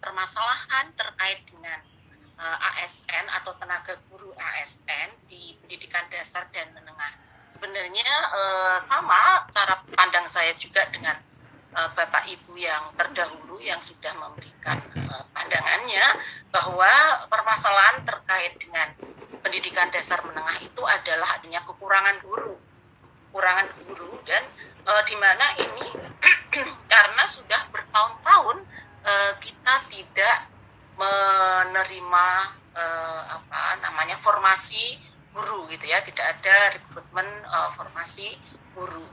permasalahan terkait dengan ASN atau tenaga guru ASN di pendidikan dasar dan menengah. Sebenarnya sama cara pandang saya juga dengan Bapak Ibu yang terdahulu yang sudah memberikan pandangannya bahwa permasalahan terkait dengan pendidikan dasar menengah itu adalah adanya kekurangan guru dan di mana ini karena sudah bertahun-tahun kita tidak menerima formasi guru gitu ya, tidak ada rekrutmen formasi guru.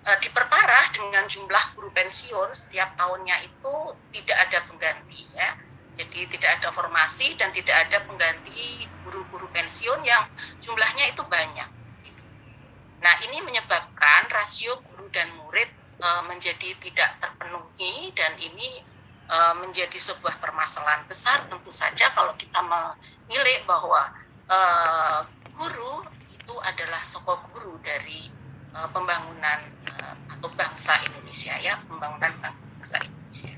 Diperparah dengan jumlah guru pensiun setiap tahunnya itu tidak ada pengganti ya. Jadi tidak ada formasi dan tidak ada pengganti guru-guru pensiun yang jumlahnya itu banyak. Nah, ini menyebabkan rasio guru dan murid menjadi tidak terpenuhi dan ini menjadi sebuah permasalahan besar tentu saja kalau kita menilai bahwa guru itu adalah sosok guru dari pembangunan atau bangsa Indonesia ya, pembangunan bangsa Indonesia.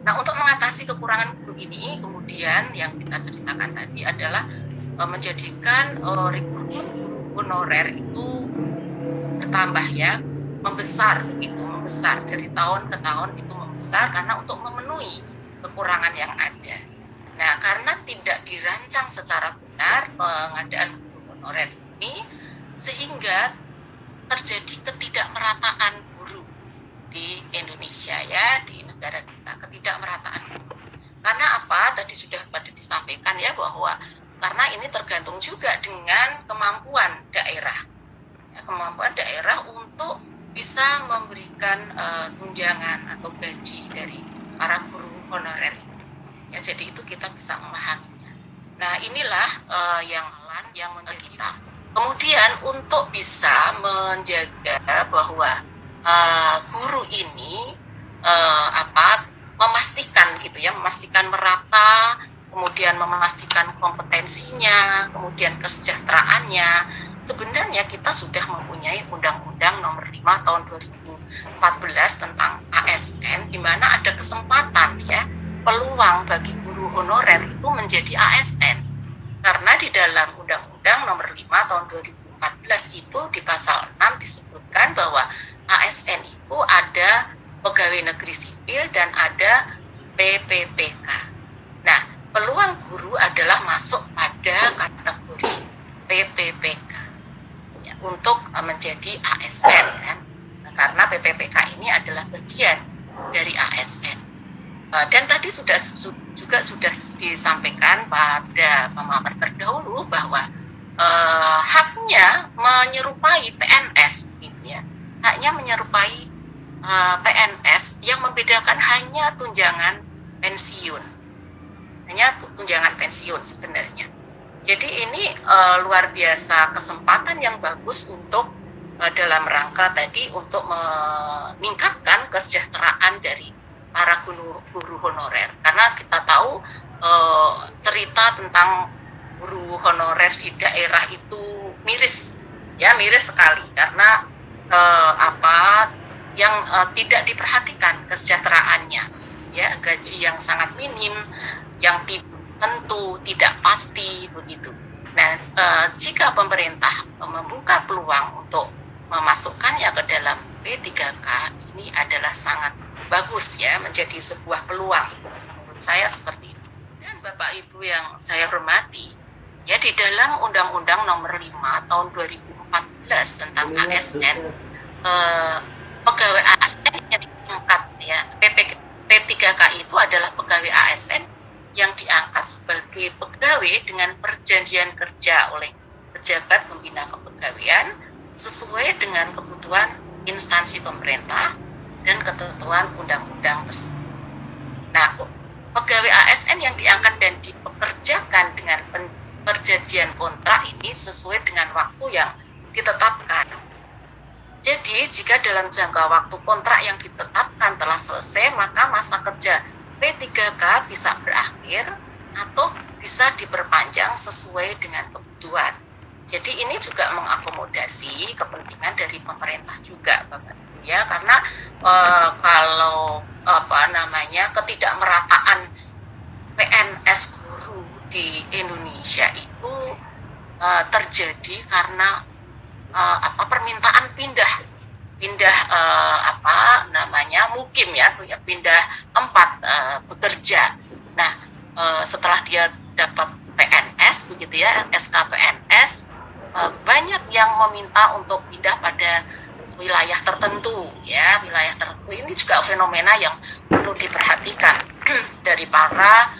Nah, untuk mengatasi kekurangan guru ini kemudian yang kita ceritakan tadi adalah menjadikan rekrutmen guru honorer itu bertambah ya, membesar dari tahun ke tahun itu membesar karena untuk memenuhi kekurangan yang ada. Nah, karena tidak dirancang secara benar pengadaan guru honorer ini sehingga terjadi ketidakmerataan guru di Indonesia ya, di negara kita, ketidakmerataan guru. Karena apa? Tadi sudah pada disampaikan ya bahwa karena ini tergantung juga dengan kemampuan daerah. Ya, kemampuan daerah untuk bisa memberikan tunjangan atau gaji dari para guru honorer. Ya, jadi itu kita bisa memahaminya. Nah, inilah yang menjadi kita. Kemudian untuk bisa menjaga bahwa guru ini memastikan merata, kemudian memastikan kompetensinya, kemudian kesejahteraannya. Sebenarnya kita sudah mempunyai Undang-Undang Nomor 5 Tahun 2014 tentang ASN, di mana ada kesempatan ya, peluang bagi guru honorer itu menjadi ASN. Karena di dalam Undang-Undang Nomor 5 Tahun 2014 itu di pasal 6 disebutkan bahwa ASN itu ada pegawai negeri sipil dan ada PPPK. Nah, peluang guru adalah masuk pada kategori PPPK ya, untuk menjadi ASN kan. Nah, karena PPPK ini adalah bagian dari ASN. Dan tadi sudah disampaikan pada pemaparan terdahulu bahwa haknya menyerupai PNS gitu ya. Haknya menyerupai PNS yang membedakan hanya tunjangan pensiun. Hanya tunjangan pensiun sebenarnya. Jadi ini luar biasa kesempatan yang bagus untuk dalam rangka tadi untuk meningkatkan kesejahteraan dari para guru honorer, karena kita tahu cerita tentang guru honorer di daerah itu miris sekali karena tidak diperhatikan kesejahteraannya ya, gaji yang sangat minim, yang tentu tidak pasti begitu. Nah, jika pemerintah membuka peluang untuk memasukkannya ke dalam P3K, ini adalah sangat bagus ya, menjadi sebuah peluang menurut saya seperti itu. Dan Bapak Ibu yang saya hormati, ya di dalam Undang-Undang Nomor 5 Tahun 2014 tentang ASN, pegawai ASN yang diangkat ya, P3K itu adalah pegawai ASN yang diangkat sebagai pegawai dengan perjanjian kerja oleh pejabat pembina kepegawaian sesuai dengan kebutuhan instansi pemerintah dan ketentuan undang-undang tersebut. Nah, pegawai ASN yang diangkat dan dipekerjakan dengan perjanjian kontrak ini sesuai dengan waktu yang ditetapkan. Jadi, jika dalam jangka waktu kontrak yang ditetapkan telah selesai, maka masa kerja P3K bisa berakhir atau bisa diperpanjang sesuai dengan kebutuhan. Jadi ini juga mengakomodasi kepentingan dari pemerintah juga, Bapak Ibu ya, karena kalau terjadi karena permintaan pindah mukim ya, pindah tempat bekerja. Nah, setelah dia dapat PNS begitu ya, SK PNS, banyak yang meminta untuk pindah pada wilayah tertentu ya, wilayah tertentu. Ini juga fenomena yang perlu diperhatikan dari para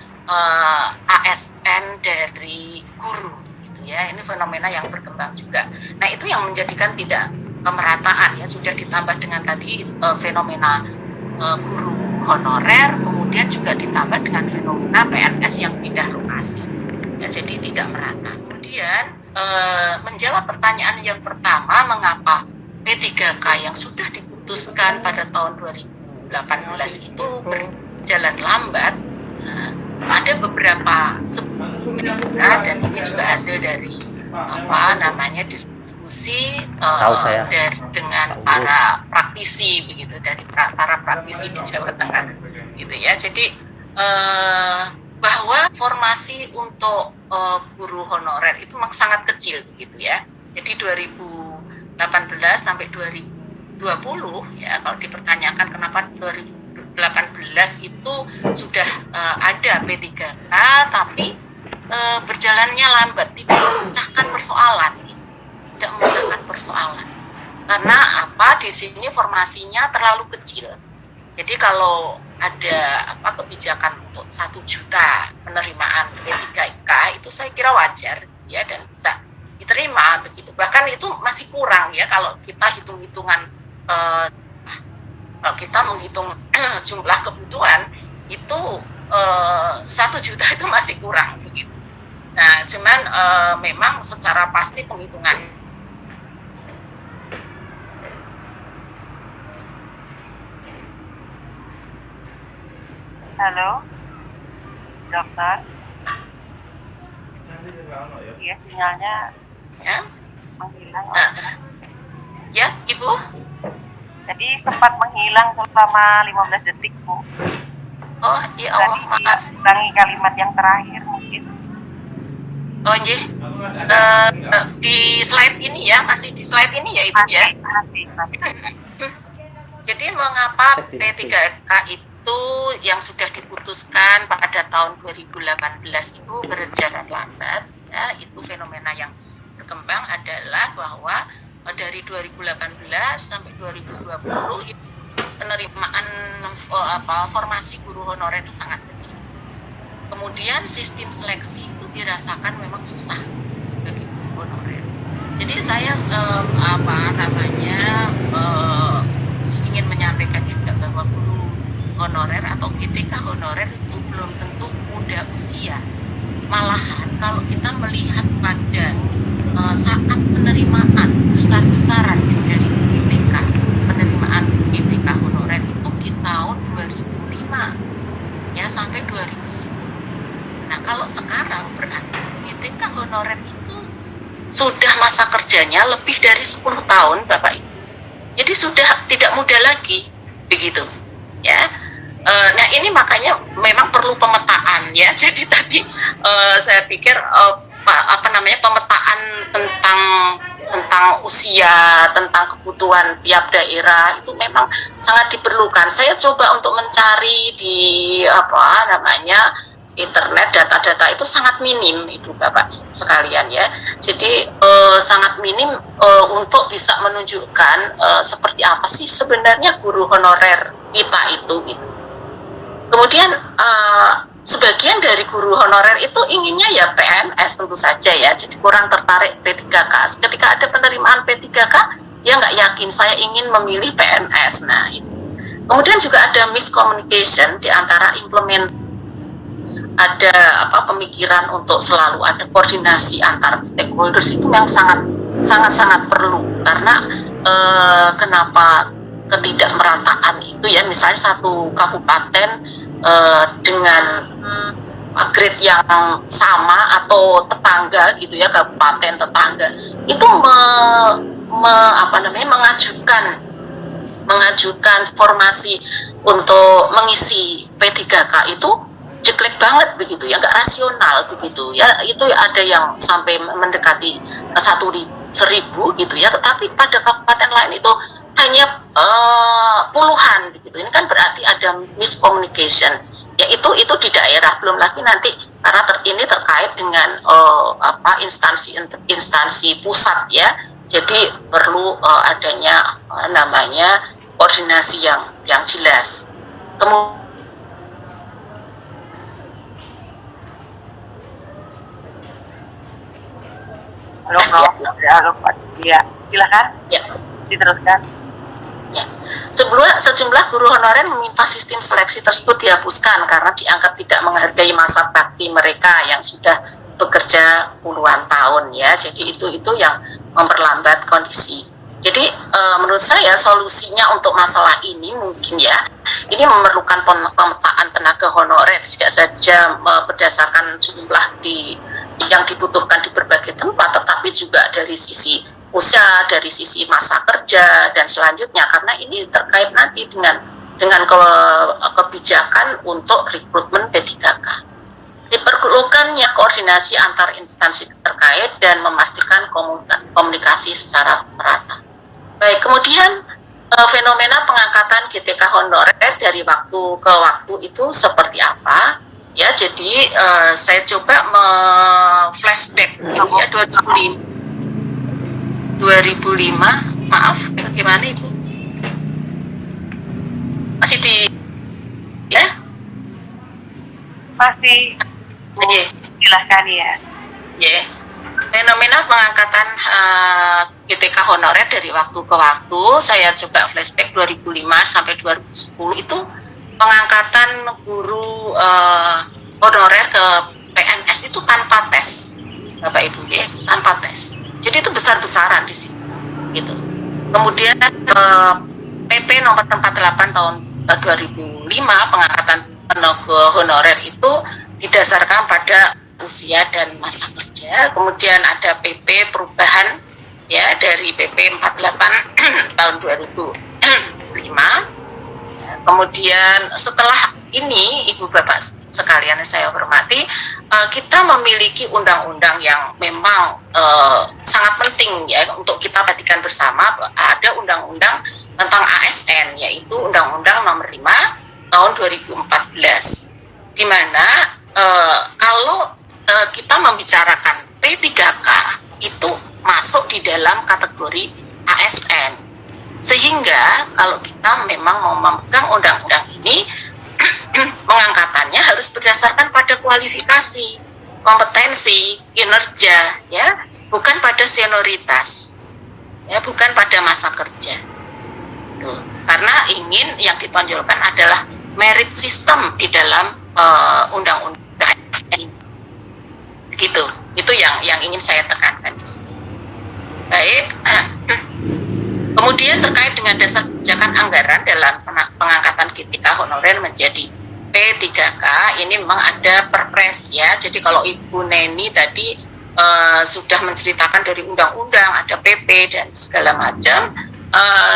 ASN, dari guru gitu ya. Ini fenomena yang berkembang juga. Nah, itu yang menjadikan tidak kemerataan ya, sudah ditambah dengan tadi fenomena guru honorer, kemudian juga ditambah dengan fenomena PNS yang pindah lokasi ya, jadi tidak merata. Kemudian menjawab pertanyaan yang pertama, mengapa P3K yang sudah diputuskan pada tahun 2018 itu berjalan lambat. Ada beberapa sebab, dan ini juga hasil dari diskusi dengan para praktisi begitu, dari para praktisi di Jawa Tengah gitu ya. Jadi bahwa formasi untuk guru honorer itu memang sangat kecil begitu ya. Jadi 2018 sampai 2020 ya, kalau dipertanyakan kenapa 2018 itu sudah ada P3K tapi berjalannya lambat, tidak memecahkan persoalan. Karena di sini formasinya terlalu kecil. Jadi kalau ada kebijakan untuk 1 juta penerimaan P3K itu saya kira wajar ya, dan bisa diterima begitu. Bahkan itu masih kurang ya kalau kita hitung-hitungan, kita menghitung jumlah kebutuhan itu 1 juta itu masih kurang begitu. Nah, cuman memang secara pasti penghitungan. Halo, dokter. Iya, sinyalnya Ya, menghilang. ya, Ibu. Jadi sempat menghilang selama 15 detik, Bu. Oh, iya, Allah, maaf. Ulangi kalimat yang terakhir mungkin. Oh, iya. Di slide ini ya, masih di slide ini ya, Ibu ya. Masih. Jadi mengapa P3K itu yang sudah diputuskan pada tahun 2018 itu berjalan lambat ya, itu fenomena yang berkembang adalah bahwa dari 2018 sampai 2020 itu penerimaan formasi guru honorer itu sangat kecil. Kemudian sistem seleksi itu dirasakan memang susah bagi guru honorer. Jadi saya ingin menyampaikan juga bahwa guru honorer atau GTK honorer itu belum tentu muda usia. Malahan kalau kita melihat pada saat penerimaan besar-besaran dari GTK, penerimaan GTK honorer itu di tahun 2005 ya sampai 2010. Nah, kalau sekarang berarti GTK honorer itu sudah masa kerjanya lebih dari 10 tahun Bapak Ibu. Jadi sudah tidak muda lagi begitu ya. Nah, ini makanya memang perlu pemetaan ya. Jadi tadi saya pikir pemetaan tentang usia, tentang kebutuhan tiap daerah itu memang sangat diperlukan. Saya coba untuk mencari di internet, data-data itu sangat minim Ibu Bapak sekalian ya. Jadi sangat minim untuk bisa menunjukkan seperti apa sih sebenarnya guru honorer kita itu gitu. Kemudian sebagian dari guru honorer itu inginnya ya PNS tentu saja ya, jadi kurang tertarik P3K. Ketika ada penerimaan P3K, ya nggak yakin, saya ingin memilih PNS. Nah itu. Kemudian juga ada miscommunication di antara ada pemikiran untuk selalu ada koordinasi antar stakeholders itu yang sangat perlu, karena kenapa ketidakmerataan itu ya, misalnya satu kabupaten dengan grade yang sama atau tetangga gitu ya, kabupaten tetangga itu mengajukan formasi untuk mengisi P3K itu geblek banget begitu ya, nggak rasional begitu ya. Itu ada yang sampai mendekati 1.000 gitu ya, tetapi pada kabupaten lain itu hanya puluhan begitu. Ini kan berarti ada miscommunication ya, itu di daerah. Belum lagi nanti karena ini terkait dengan instansi pusat ya, jadi perlu adanya namanya koordinasi yang jelas. Kemudian halo Prof. Halo Pak. Iya, silakan. Ya. Diteruskan. Ya. Sejumlah guru honorer meminta sistem seleksi tersebut dihapuskan karena dianggap tidak menghargai masa bakti mereka yang sudah bekerja puluhan tahun ya. Jadi itu yang memperlambat kondisi. Jadi menurut saya solusinya untuk masalah ini mungkin ya, ini memerlukan pemetaan tenaga honorer tidak saja berdasarkan jumlah yang dibutuhkan di berbagai tempat, tetapi juga dari sisi usia, dari sisi masa kerja dan selanjutnya, karena ini terkait nanti dengan kebijakan untuk rekrutmen P3K. Diperlukannya koordinasi antar instansi terkait dan memastikan komunikasi secara merata. Baik, kemudian fenomena pengangkatan GTK honorer dari waktu ke waktu itu seperti apa? Ya, jadi saya coba flashback gitu ya, 2005, maaf, bagaimana Ibu? Masih di, ya? Masih, silahkan ya. Ya, fenomena pengangkatan GTK honorer dari waktu ke waktu, saya coba flashback 2005 sampai 2010 itu pengangkatan guru honorer ke PNS itu tanpa tes, Bapak Ibu ya, tanpa tes. Jadi itu besar-besaran di sini, gitu. Kemudian PP nomor 48 tahun 2005 pengangkatan tenaga honorer itu didasarkan pada usia dan masa kerja. Kemudian ada PP perubahan ya dari PP 48 tahun 2005. Kemudian setelah ini, Ibu Bapak sekalian saya hormati, kita memiliki undang-undang yang memang sangat penting ya untuk kita perhatikan bersama. Ada undang-undang tentang ASN, yaitu Undang-Undang Nomor 5 tahun 2014, di mana kalau kita membicarakan P3K itu masuk di dalam kategori ASN. Sehingga kalau kita memang mau memegang undang-undang ini, pengangkatannya harus berdasarkan pada kualifikasi, kompetensi, kinerja, ya, bukan pada senioritas, ya, bukan pada masa kerja. Tuh. Karena yang ditonjolkan adalah merit system di dalam undang-undang ini. Gitu. Itu yang ingin saya tekankan di sini. Baik. Kemudian terkait dengan dasar kebijakan anggaran dalam pengangkatan GTK honorer menjadi P3K, ini memang ada perpres ya. Jadi kalau Ibu Neni tadi sudah menceritakan dari undang-undang, ada PP dan segala macam,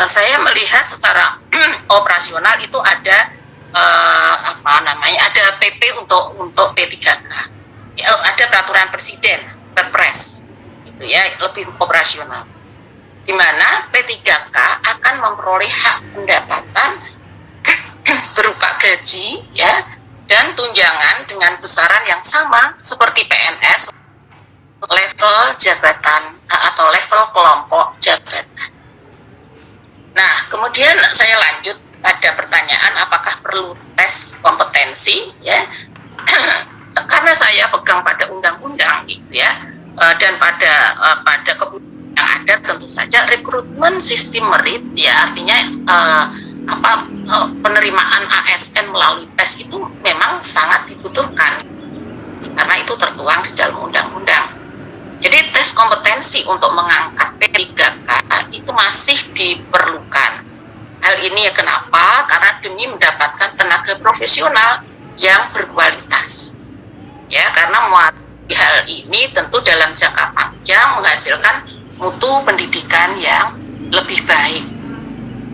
saya melihat secara operasional itu ada ada PP untuk P3K. Ya, ada peraturan presiden, perpres, gitu ya, lebih operasional. Di mana P3K akan memperoleh hak pendapatan berupa gaji ya dan tunjangan dengan besaran yang sama seperti PNS level jabatan atau level kelompok jabatan. Nah, kemudian saya lanjut pada pertanyaan apakah perlu tes kompetensi ya. Karena saya pegang pada undang-undang gitu ya, dan pada kebutuhan yang ada tentu saja rekrutmen sistem merit ya, artinya penerimaan ASN melalui tes itu memang sangat dibutuhkan karena itu tertuang di dalam undang-undang. Jadi tes kompetensi untuk mengangkat P3K itu masih diperlukan. Hal ini ya kenapa? Karena demi mendapatkan tenaga profesional yang berkualitas. Ya, karena hal ini tentu dalam jangka panjang menghasilkan mutu pendidikan yang lebih baik.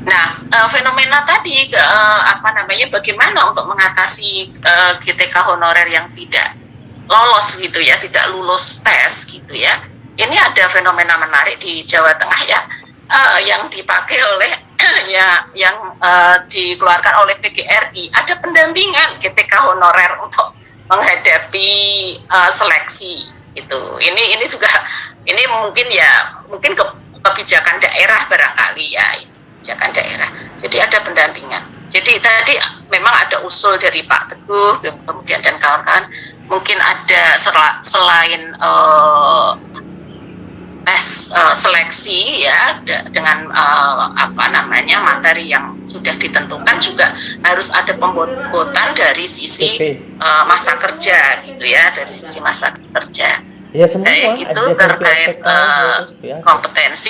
Nah, fenomena tadi bagaimana untuk mengatasi GTK honorer yang tidak lolos gitu ya, tidak lulus tes gitu ya. Ini ada fenomena menarik di Jawa Tengah ya, yang dipakai oleh yang dikeluarkan oleh PGRI. Ada pendampingan GTK honorer untuk menghadapi seleksi itu. Ini juga ini mungkin kebijakan daerah barangkali ya. Kebijakan daerah. Jadi ada pendampingan. Jadi tadi memang ada usul dari Pak Teguh kemudian dan kawan-kawan, mungkin ada selain tes seleksi ya dengan materi yang sudah ditentukan, juga harus ada pembobotan dari sisi masa kerja gitu ya, dari sisi masa kerja. Ya semua itu terkait kompetensi